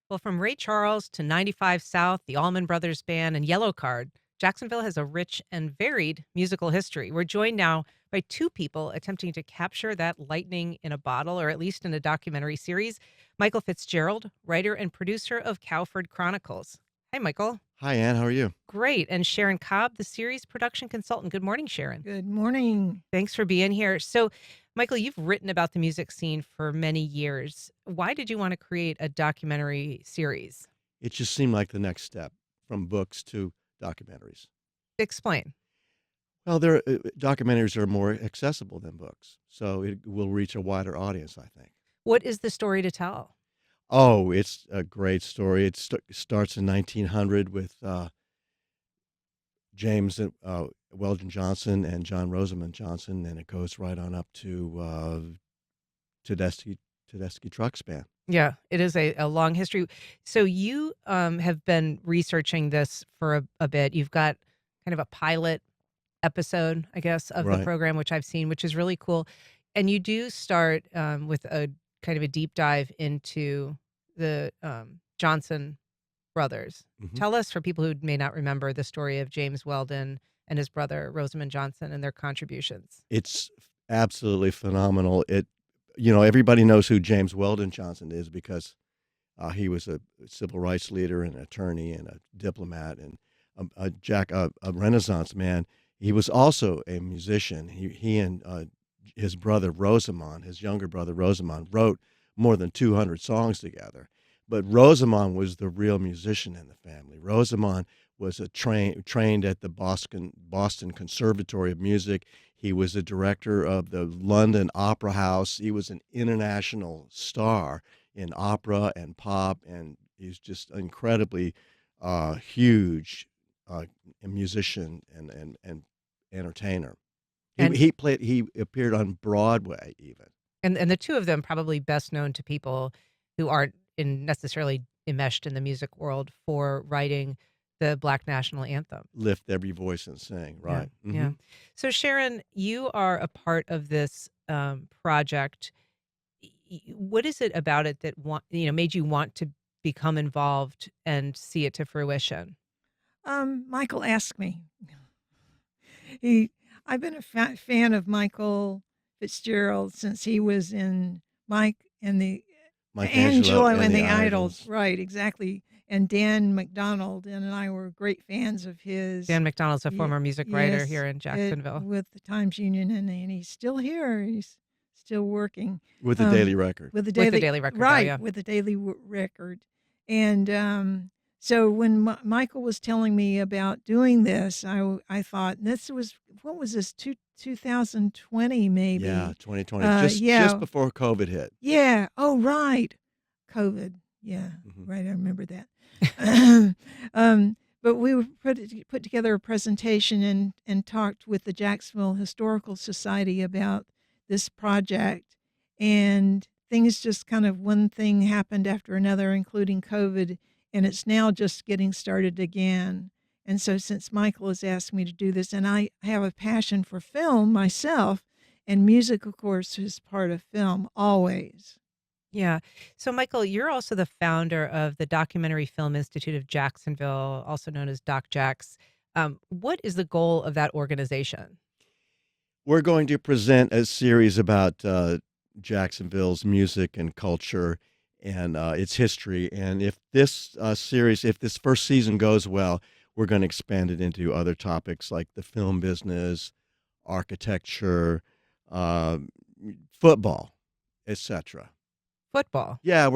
Well, from Ray Charles to 95 South, the Allman Brothers Band, and Yellowcard, Jacksonville has a rich and varied musical history. We're joined now by two people attempting to capture that lightning in a bottle, or at least in a documentary series. Michael Fitzgerald, writer and producer of Cowford Chronicles. Hi, Michael. Hi, Ann. How are you? Great. And Sharon Cobb, the series production consultant. Good morning, Sharon. Good morning. Thanks for being here. So, Michael, you've written about the music scene for many years. Why did you want to create a documentary series? It just seemed like the next step from books to documentaries. Explain. Well, documentaries are more accessible than books, so it will reach a wider audience, I think. What is the story to tell? Oh, it's a great story. It starts in 1900 with James Weldon Johnson and John Rosamond Johnson, and it goes right on up to Tedeschi Trucks Band. Yeah, it is a long history. So you have been researching this for a bit. You've got kind of a pilot episode, I guess, of the Right. program, which I've seen, which is really cool. And you do start with a kind of a deep dive into the Johnson brothers. Mhm. Tell us, for people who may not remember, the story of James Weldon and his brother Rosamond Johnson and their contributions. It's absolutely phenomenal. Everybody knows who James Weldon Johnson is because he was a civil rights leader and an attorney and a diplomat and a Renaissance man. He was also a musician. He and his brother Rosamond, his younger brother Rosamond, wrote more than 200 songs together. But Rosamond was the real musician in the family. Rosamond was trained at the Boston Conservatory of Music. He was the director of the London Opera House. He was an international star in opera and pop, and he's just incredibly huge musician and entertainer. And He appeared on Broadway even. and the two of them probably best known to people who aren't necessarily enmeshed in the music world for writing the Black National Anthem. Lift every voice and sing, right? Yeah. Yeah. Mhm. So Sharon, you are a part of this project. What is it about it that made you want to become involved and see it to fruition? Michael asked me. I've been a fan of Michael Fitzgerald since he was in Mike and the Michelangelo Angelo and and the the Idols. Idols. Right, exactly. And Dan McDonald and I were great fans of his. Dan McDonald's a Ye- former music writer yes, here in Jacksonville. with the Times Union, and he's still here. He's still working. With the Daily Record. With the With the daily, Daily Record, oh, right? yeah. With the Daily Record, and so when Michael was telling me about doing this, I thought what was this 2020 maybe? Yeah, 2020. Yeah. Just before COVID hit. Yeah. Oh, right. COVID. Yeah. Mhm. Right. I remember that. But we put together a presentation and talked with the Jacksonville Historical Society about this project, and things just kind of one thing happened after another, including COVID, and it's now just getting started again. And so since Michael has asked me to do this, and I have a passion for film myself, and music, of course, is part of film always. Yeah. So, Michael, you're also the founder of the Documentary Film Institute of Jacksonville, also known as DocJax. What is the goal of that organization? We're going to present a series about Jacksonville's music and culture and its history. And if this if this first season goes well, we're going to expand it into other topics like the film business, architecture, uh, football, etc. Football. Yeah,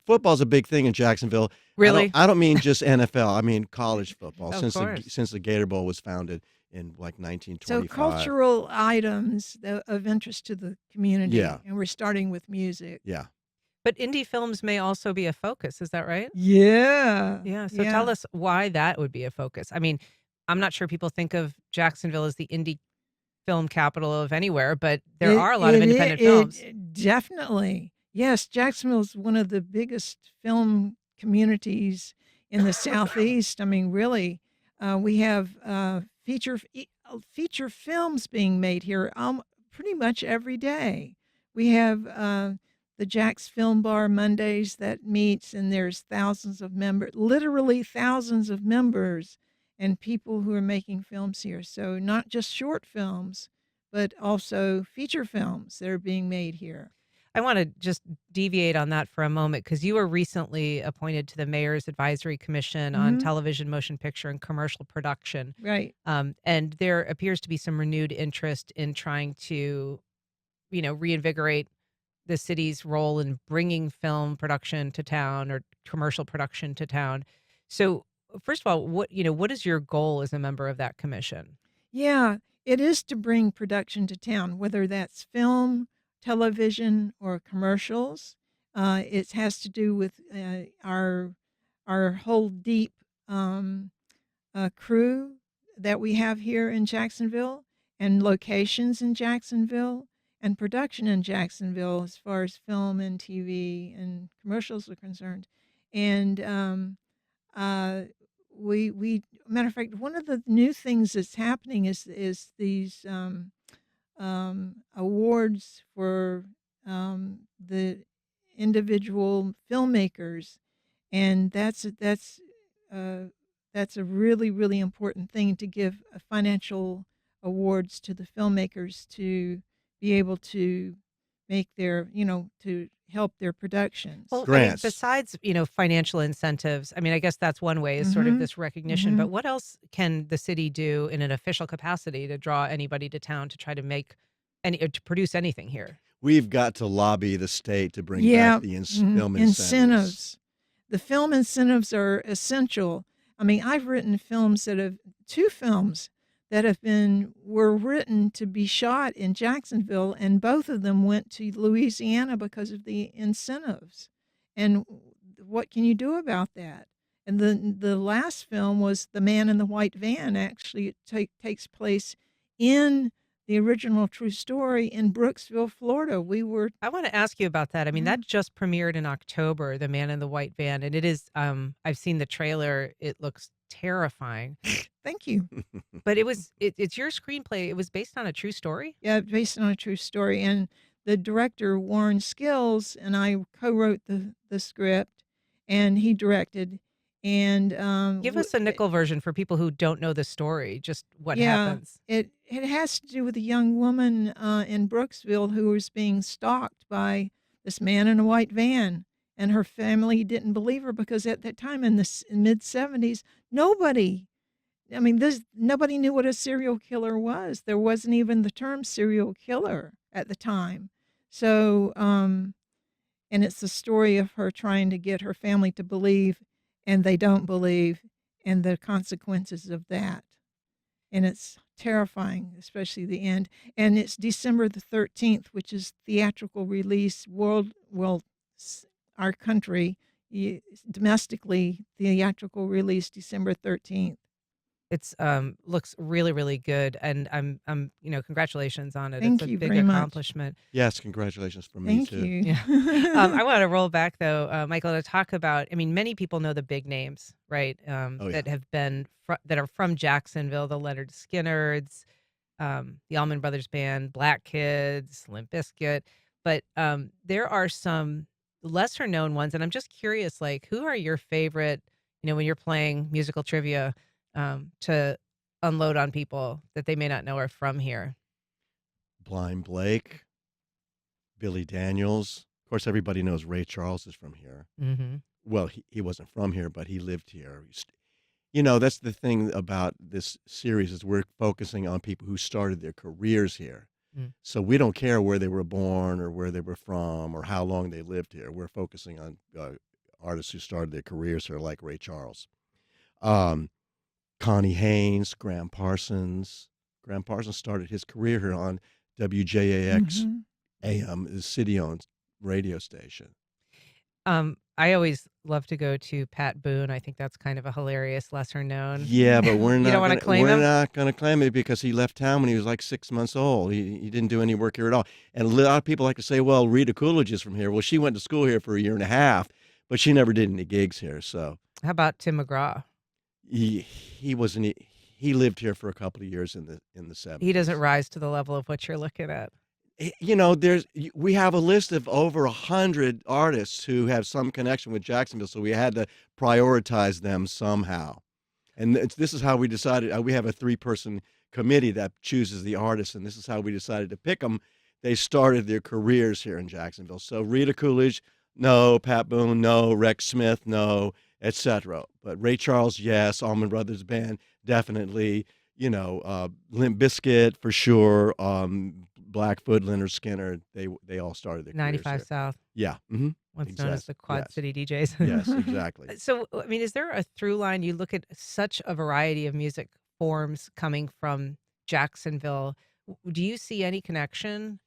football's a big thing in Jacksonville. Really? I don't mean just NFL. I mean college football. Of since course. since the Gator Bowl was founded in like So 1925. cultural items of interest to the community. Yeah. And we're starting with music. Yeah. But indie films may also be a focus. Is that right? Yeah. Yeah. So tell us why that would be a focus. I mean, I'm not sure people think of Jacksonville as the indie film capital of anywhere, but there are a lot of independent films. Definitely. Yes, Jacksonville is one of the biggest film communities in the Southeast. I mean, really, we have feature films being made here pretty much every day. We have the Jack's Film Bar Mondays that meets, and there's thousands of members, literally thousands of members, and people who are making films here. So not just short films, but also feature films that are being made here. I want to just deviate on that for a moment because you were recently appointed to the Mayor's Advisory Commission on Hmm. Television, Motion Picture, and Commercial Production. Right. And there appears to be some renewed interest in trying to, reinvigorate the city's role in bringing film production to town or commercial production to town. So, first of all, what is your goal as a member of that commission? Yeah, it is to bring production to town, whether that's film, television, or commercials. It has to do with our whole deep crew that we have here in Jacksonville, and locations in Jacksonville, and production in Jacksonville as far as film and TV and commercials are concerned. And uh, we matter of fact, one of the new things that's happening is these awards for the individual filmmakers, and uh, that's a really important thing, to give financial awards to the filmmakers to be able to make their, to help their productions. Well, I mean, Grants. besides, financial incentives, I mean, I guess that's one way is sort of Hmm. this recognition, Hmm. but what else can the city do in an official capacity to draw anybody to town to try to make any or to produce anything here? We've got to lobby the state to bring back Yeah, the mhm, film incentives. incentives. The film incentives are essential. I mean, I've written films two films that were written to be shot in Jacksonville, and both of them went to Louisiana because of the incentives. And what can you do about that? And the last film was The Man in the White Van. Actually, it takes place in the original true story in Brooksville, Florida. We were. I want to ask you about that. I mean, that Mhm. just premiered in October, The Man in the White Van, and it is I've seen the trailer. It looks terrifying. Thank you. But it's your screenplay. It was based on a true story? Yeah, based on a true story. And the director, Warren Skills, and I co-wrote the script, and he directed. And Give us a nickel version for people who don't know the story, just what yeah, happens. it has to do with a young woman in Brooksville who was being stalked by this man in a white van, and her family didn't believe her because at that time in the mid-70s, nobody. I mean, nobody knew what a serial killer was. There wasn't even the term serial killer at the time. So, and it's the story of her trying to get her family to believe, and they don't believe, and the consequences of that. And it's terrifying, especially the end. And it's December the 13th, which is theatrical release our country, domestically, theatrical release December 13th. It's looks really, really good, and I'm congratulations on it. It's Thank a you big very much. accomplishment. Yes, congratulations from me Thank too. you. Yeah. I want to roll back though, Michael, to talk about. I mean, many people know the big names, right? Oh yeah. That have been that are from Jacksonville, the Leonard Skinnards, the Allman Brothers Band, Black Kids, Limp Bizkit. But there are some lesser known ones, and I'm just curious, like, who are your favorite? When you're playing musical trivia, to unload on people that they may not know are from here. Blind Blake, Billy Daniels. Of course, everybody knows Ray Charles is from here. Mm-hmm. Well, he wasn't from here, but he lived here. That's the thing about this series is we're focusing on people who started their careers here. Mm. So we don't care where they were born or where they were from or how long they lived here. We're focusing on artists who started their careers here, like Ray Charles. Connie Haynes, Graham Parsons. Graham Parsons started his career here on WJAX Mhm. AM, the city-owned radio station. I always love to go to Pat Boone. I think that's kind of a hilarious lesser known. Yeah, but we're You not don't wanna gonna, claim we're him? not going to claim it because he left town when he was like 6 months old. He didn't do any work here at all. And a lot of people like to say, well, Rita Coolidge is from here. Well, she went to school here for a year and a half, but she never did any gigs here. So How about Tim McGraw? he wasn't. He lived here for a couple of years in the 70s. He doesn't rise to the level of what you're looking at. we have a list of over 100 artists who have some connection with Jacksonville, so we had to prioritize them somehow. And this is how we decided. We have a 3-person committee that chooses the artists, and this is how we decided to pick them. They started their careers here in Jacksonville. So Rita Coolidge, no. Pat Boone, no. Rex Smith, no, etc. But Ray Charles, yes. Allman Brothers Band, definitely. Limp Bizkit for sure. Blackfoot, Leonard Skinner, they all started their careers 95 here. South, Yeah, what's known as the Quad yes, City DJs. yes, exactly. So, I mean, is there a through line? You look at such a variety of music forms coming from Jacksonville. Do you see any connection?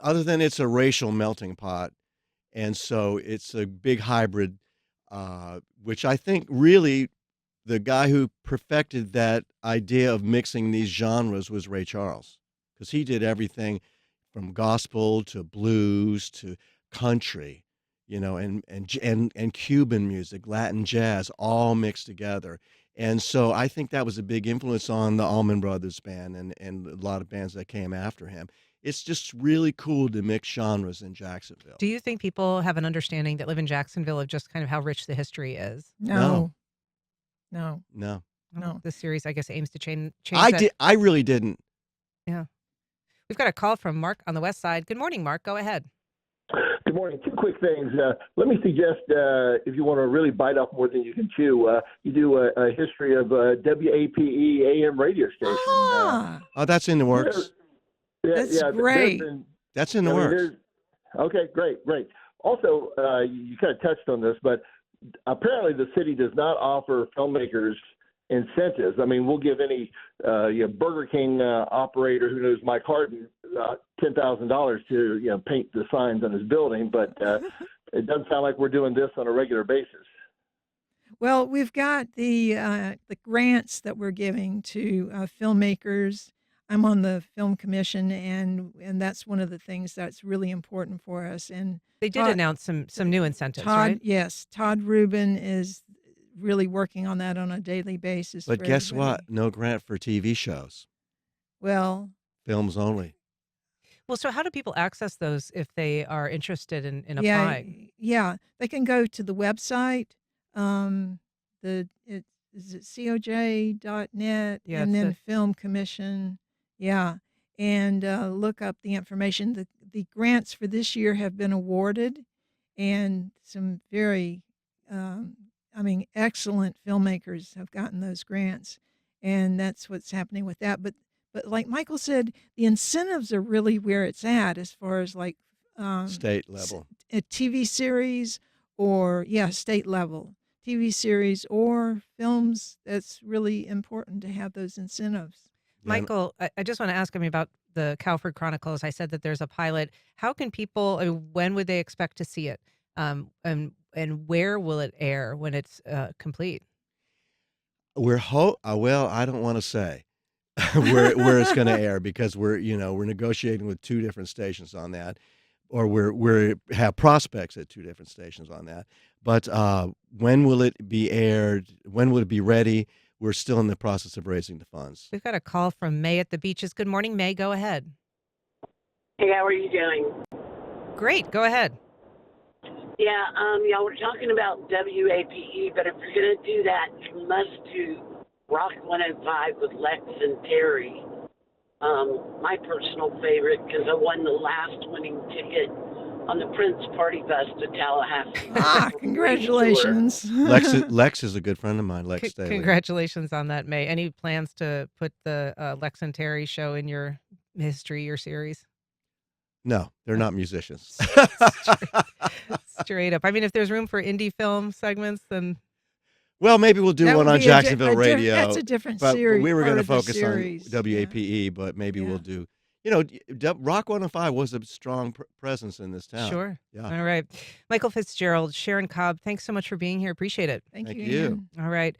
Other than it's a racial melting pot, and so it's a big hybrid, which I think really the guy who perfected that idea of mixing these genres was Ray Charles, because he did everything from gospel to blues to country, and Cuban music, Latin jazz, all mixed together. And so I think that was a big influence on the Allman Brothers Band and a lot of bands that came after him. It's just really cool to mix genres in Jacksonville. Do you think people have an understanding that live in Jacksonville of just kind of how rich the history is? No, no, No. no. This series, I guess, aims to change I that. did. I really didn't. Yeah. We've got a call from Mark on the west side. Good morning, Mark. Go ahead. Good morning. 2 quick things. Let me suggest, if you want to really bite off more than you can chew, you do a history of WAPE AM radio station. Ah, Oh, that's in the works. That's great. That's in the works. Okay, great. Also, you kind of touched on this, but apparently the city does not offer filmmakers incentives. I mean, we'll give any Burger King operator who knows Mike Harden $10,000 to paint the signs on his building, but it doesn't sound like we're doing this on a regular basis. Well, we've got the grants that we're giving to filmmakers. I'm on the film commission, and that's one of the things that's really important for us. And They did announce some new incentives, Todd, right? yes, Todd Rubin is really working on that on a daily basis. But for guess everybody. what? No grant for TV shows. Well, Films only. Well, so how do people access those if they are interested in applying? yeah, they can go to the website. Is it coj.net, Yeah, and it's then the- Film Commission. Yeah, and look up the information. The grants for this year have been awarded, and some very, excellent filmmakers have gotten those grants, and that's what's happening with that. But like Michael said, the incentives are really where it's at as far as like State level. a TV series or state level TV series or films. That's really important to have those incentives. Yeah, Michael, I just want to ask him about the Cowford Chronicles. I said that there's a pilot. How can people? When would they expect to see it? And where will it air when it's complete? Well, I don't want to say where it's going to air, because we're negotiating with 2 different stations on that, or we have prospects at 2 different stations on that. But when will it be aired? When will it be ready? We're still in the process of raising the funds. We've got a call from May at the Beaches. Good morning, May. Go ahead. Hey, how are you doing? Great. Go ahead. Yeah, y'all were talking about WAPE, but if you're going to do that, you must do Rock 105 with Lex and Terry. My personal favorite, because I won the last winning ticket on the Prince Party Bus to Tallahassee. Congratulations. Lex is a good friend of mine, Lex Staley. Congratulations on that, May. Any plans to put the Lex and Terry show in your history, your series? No, they're not musicians. Straight up. I mean, if there's room for indie film segments, then Well, maybe we'll do That one would on be Jacksonville radio. That's a different but series. we were going going to to focus on series. WAPE, but maybe Yeah. we'll do. Rock 105 was a strong presence in this town. sure. Yeah. All right. Michael Fitzgerald, Sharon Cobb, thanks so much for being here. Appreciate it. Thank Thank you. you. Ian. All right.